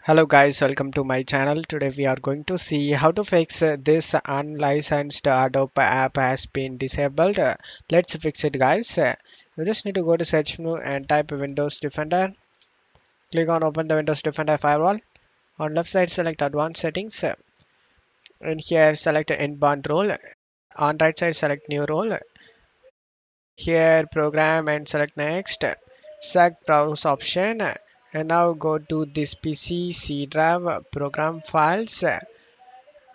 Hello guys, welcome to my channel. Today we are going to see how to fix this unlicensed Adobe app has been disabled. Let's fix it guys. You just need to go to search menu and type Windows Defender. Click on open the Windows Defender firewall. On left side select advanced settings. And here select inbound role. On right side select new role. Here program and select next. Select browse option. And now go to this PC C drive program files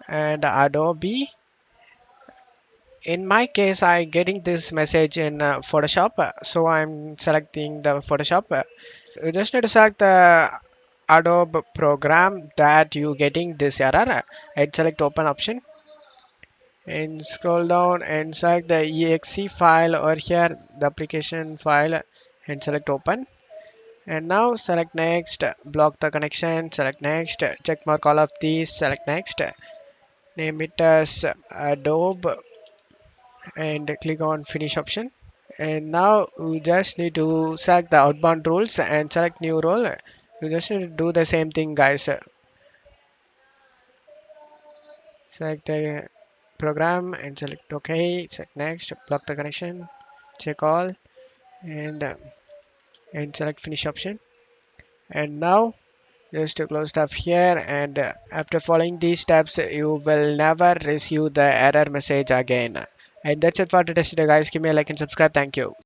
and Adobe. In my case, I getting this message in Photoshop, so I'm selecting the Photoshop. You just need to select the Adobe program that you getting this error. And select open option and scroll down and select the exe file or here the application file and select open. And now select next, block the connection, select next, check mark all of these, select next, name it as Adobe and click on finish option. And now we just need to select the outbound rules and select new role. You just need to do the same thing guys. Select the program and select OK, select next, block the connection, check all, and uh, and select finish option. And now just to close stuff here, and after following these steps you will never receive the error message again. And that's it for today's video guys. Give me a like and subscribe. Thank you.